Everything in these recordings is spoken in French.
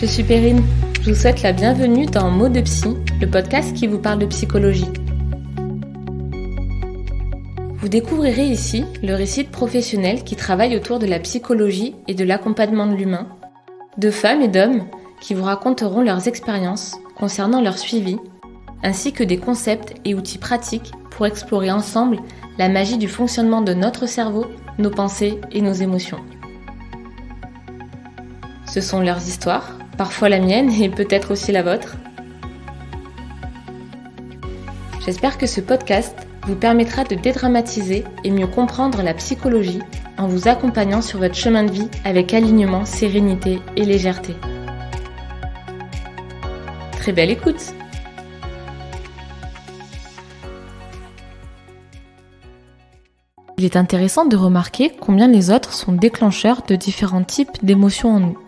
je suis Perrine. Je vous souhaite la bienvenue dans Mots de Psy, le podcast qui vous parle de psychologie. Vous découvrirez ici le récit de professionnels qui travaillent autour de la psychologie et de l'accompagnement de l'humain, de femmes et d'hommes qui vous raconteront leurs expériences concernant leur suivi, ainsi que des concepts et outils pratiques pour explorer ensemble la magie du fonctionnement de notre cerveau, nos pensées et nos émotions. Ce sont leurs histoires, parfois la mienne et peut-être aussi la vôtre. J'espère que ce podcast vous permettra de dédramatiser et mieux comprendre la psychologie en vous accompagnant sur votre chemin de vie avec alignement, sérénité et légèreté. Très belle écoute! Il est intéressant de remarquer combien les autres sont déclencheurs de différents types d'émotions en nous.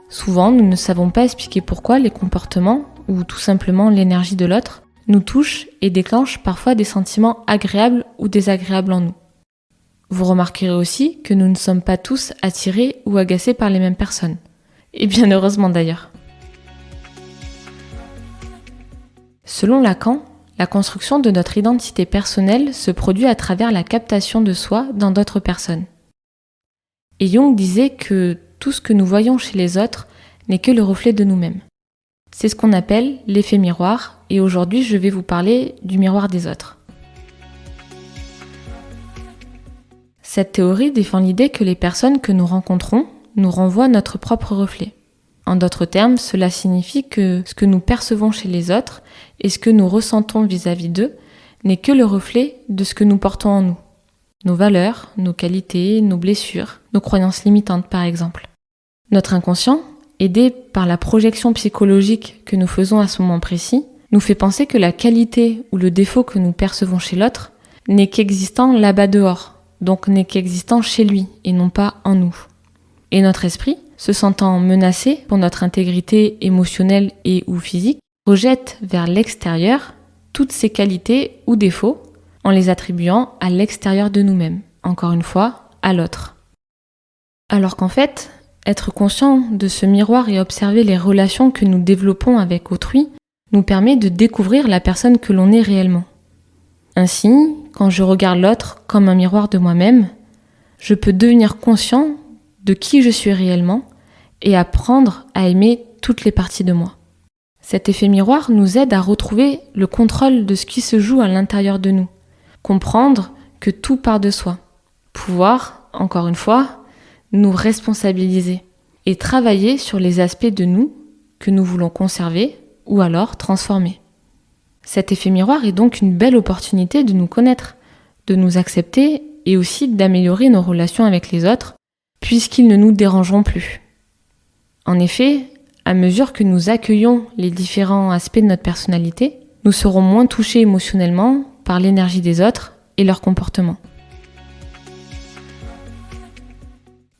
Souvent, nous ne savons pas expliquer pourquoi les comportements, ou tout simplement l'énergie de l'autre, nous touchent et déclenchent parfois des sentiments agréables ou désagréables en nous. Vous remarquerez aussi que nous ne sommes pas tous attirés ou agacés par les mêmes personnes. Et bien heureusement d'ailleurs. Selon Lacan, la construction de notre identité personnelle se produit à travers la captation de soi dans d'autres personnes. Et Jung disait que tout ce que nous voyons chez les autres n'est que le reflet de nous-mêmes. C'est ce qu'on appelle l'effet miroir, et aujourd'hui je vais vous parler du miroir des autres. Cette théorie défend l'idée que les personnes que nous rencontrons nous renvoient notre propre reflet. En d'autres termes, cela signifie que ce que nous percevons chez les autres et ce que nous ressentons vis-à-vis d'eux n'est que le reflet de ce que nous portons en nous. Nos valeurs, nos qualités, nos blessures, nos croyances limitantes par exemple. Notre inconscient, aidé par la projection psychologique que nous faisons à ce moment précis, nous fait penser que la qualité ou le défaut que nous percevons chez l'autre n'est qu'existant là-bas dehors, donc n'est qu'existant chez lui et non pas en nous. Et notre esprit, se sentant menacé pour notre intégrité émotionnelle et ou physique, projette vers l'extérieur toutes ces qualités ou défauts en les attribuant à l'extérieur de nous-mêmes, encore une fois, à l'autre. Alors qu'en fait, être conscient de ce miroir et observer les relations que nous développons avec autrui nous permet de découvrir la personne que l'on est réellement. Ainsi, quand je regarde l'autre comme un miroir de moi-même, je peux devenir conscient de qui je suis réellement et apprendre à aimer toutes les parties de moi. Cet effet miroir nous aide à retrouver le contrôle de ce qui se joue à l'intérieur de nous, comprendre que tout part de soi, pouvoir, encore une fois, nous responsabiliser et travailler sur les aspects de nous que nous voulons conserver ou alors transformer. Cet effet miroir est donc une belle opportunité de nous connaître, de nous accepter et aussi d'améliorer nos relations avec les autres puisqu'ils ne nous dérangeront plus. En effet, à mesure que nous accueillons les différents aspects de notre personnalité, nous serons moins touchés émotionnellement par l'énergie des autres et leur comportement.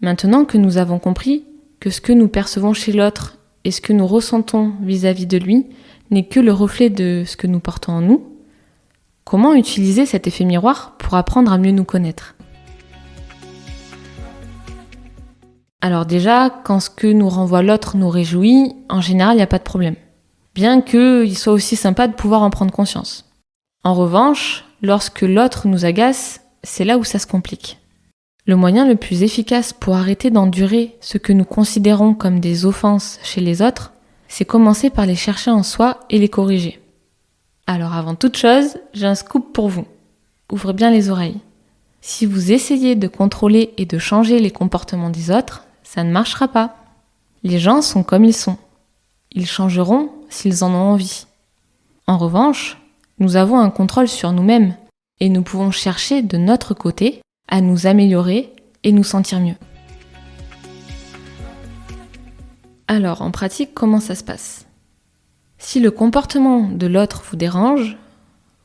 Maintenant que nous avons compris que ce que nous percevons chez l'autre et ce que nous ressentons vis-à-vis de lui n'est que le reflet de ce que nous portons en nous, comment utiliser cet effet miroir pour apprendre à mieux nous connaître ? Alors déjà, quand ce que nous renvoie l'autre nous réjouit, en général, il n'y a pas de problème. Bien qu'il soit aussi sympa de pouvoir en prendre conscience. En revanche, lorsque l'autre nous agace, c'est là où ça se complique. Le moyen le plus efficace pour arrêter d'endurer ce que nous considérons comme des offenses chez les autres, c'est commencer par les chercher en soi et les corriger. Alors avant toute chose, j'ai un scoop pour vous. Ouvrez bien les oreilles. Si vous essayez de contrôler et de changer les comportements des autres, ça ne marchera pas. Les gens sont comme ils sont. Ils changeront s'ils en ont envie. En revanche, nous avons un contrôle sur nous-mêmes et nous pouvons chercher de notre côté à nous améliorer et nous sentir mieux. Alors, en pratique, comment ça se passe ? Si le comportement de l'autre vous dérange,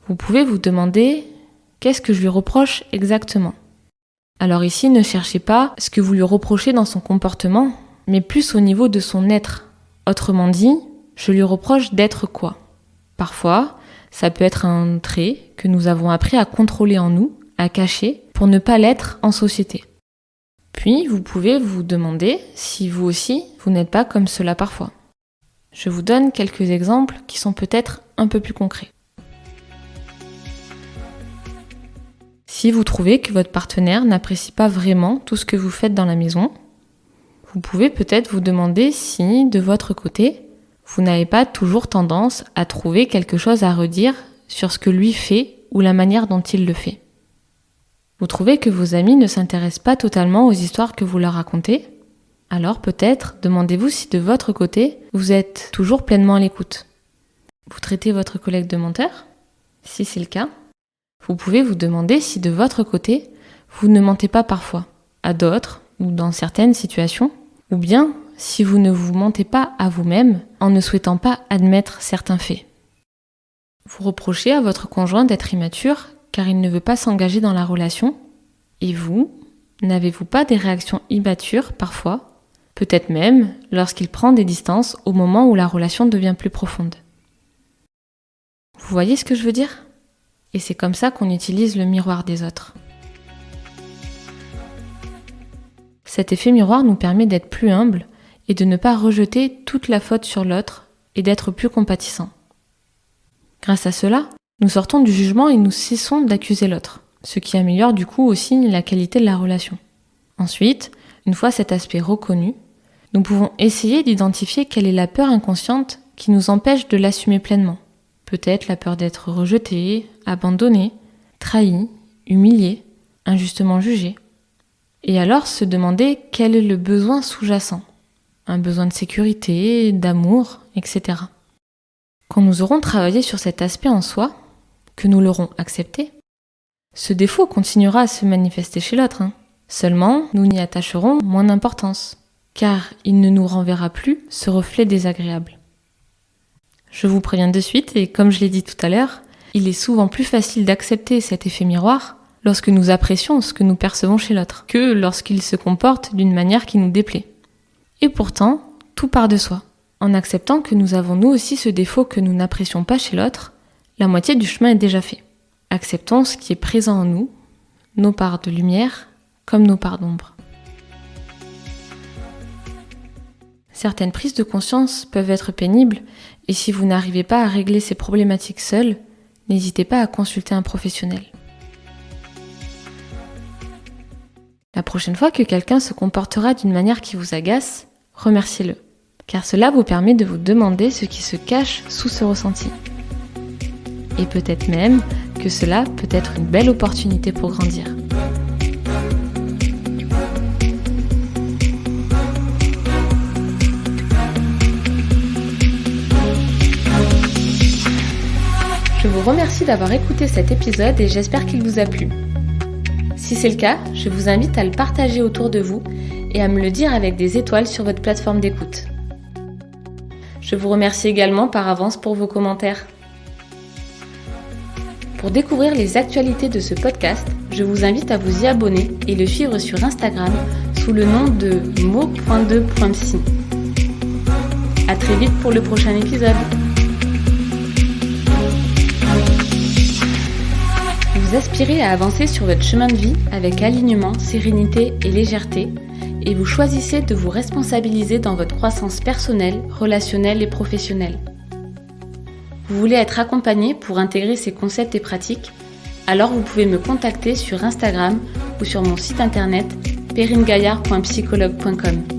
vous pouvez vous demander « Qu'est-ce que je lui reproche exactement ?» Alors ici, ne cherchez pas ce que vous lui reprochez dans son comportement, mais plus au niveau de son être. Autrement dit, je lui reproche d'être quoi ? Parfois, ça peut être un trait que nous avons appris à contrôler en nous, à cacher, pour ne pas l'être en société. Puis, vous pouvez vous demander si vous aussi, vous n'êtes pas comme cela parfois. Je vous donne quelques exemples qui sont peut-être un peu plus concrets. Si vous trouvez que votre partenaire n'apprécie pas vraiment tout ce que vous faites dans la maison, vous pouvez peut-être vous demander si, de votre côté, vous n'avez pas toujours tendance à trouver quelque chose à redire sur ce que lui fait ou la manière dont il le fait. Vous trouvez que vos amis ne s'intéressent pas totalement aux histoires que vous leur racontez? Alors peut-être demandez-vous si de votre côté, vous êtes toujours pleinement à l'écoute. Vous traitez votre collègue de menteur? Si c'est le cas, vous pouvez vous demander si de votre côté, vous ne mentez pas parfois, à d'autres ou dans certaines situations, ou bien si vous ne vous mentez pas à vous-même en ne souhaitant pas admettre certains faits. Vous reprochez à votre conjoint d'être immature car il ne veut pas s'engager dans la relation, et vous, n'avez-vous pas des réactions immatures parfois, peut-être même lorsqu'il prend des distances au moment où la relation devient plus profonde? Vous voyez ce que je veux dire? Et c'est comme ça qu'on utilise le miroir des autres. Cet effet miroir nous permet d'être plus humbles et de ne pas rejeter toute la faute sur l'autre et d'être plus compatissants. Grâce à cela, nous sortons du jugement et nous cessons d'accuser l'autre, ce qui améliore du coup aussi la qualité de la relation. Ensuite, une fois cet aspect reconnu, nous pouvons essayer d'identifier quelle est la peur inconsciente qui nous empêche de l'assumer pleinement. Peut-être la peur d'être rejeté, abandonné, trahi, humilié, injustement jugé. Et alors se demander quel est le besoin sous-jacent. Un besoin de sécurité, d'amour, etc. Quand nous aurons travaillé sur cet aspect en soi, que nous l'aurons accepté, ce défaut continuera à se manifester chez l'autre. Seulement, nous n'y attacherons moins d'importance, car il ne nous renverra plus ce reflet désagréable. Je vous préviens de suite, et comme je l'ai dit tout à l'heure, il est souvent plus facile d'accepter cet effet miroir lorsque nous apprécions ce que nous percevons chez l'autre, que lorsqu'il se comporte d'une manière qui nous déplaît. Et pourtant, tout part de soi. En acceptant que nous avons nous aussi ce défaut que nous n'apprécions pas chez l'autre, la moitié du chemin est déjà fait. Acceptons ce qui est présent en nous, nos parts de lumière comme nos parts d'ombre. Certaines prises de conscience peuvent être pénibles et si vous n'arrivez pas à régler ces problématiques seul, n'hésitez pas à consulter un professionnel. La prochaine fois que quelqu'un se comportera d'une manière qui vous agace, remerciez-le, car cela vous permet de vous demander ce qui se cache sous ce ressenti. Et peut-être même que cela peut être une belle opportunité pour grandir. Je vous remercie d'avoir écouté cet épisode et j'espère qu'il vous a plu. Si c'est le cas, je vous invite à le partager autour de vous et à me le dire avec des étoiles sur votre plateforme d'écoute. Je vous remercie également par avance pour vos commentaires. Pour découvrir les actualités de ce podcast, je vous invite à vous y abonner et le suivre sur Instagram sous le nom de mo.2.psy. À très vite pour le prochain épisode. Vous aspirez à avancer sur votre chemin de vie avec alignement, sérénité et légèreté et vous choisissez de vous responsabiliser dans votre croissance personnelle, relationnelle et professionnelle. Vous voulez être accompagné pour intégrer ces concepts et pratiques? Alors vous pouvez me contacter sur Instagram ou sur mon site internet perrinegaillard.psychologue.com.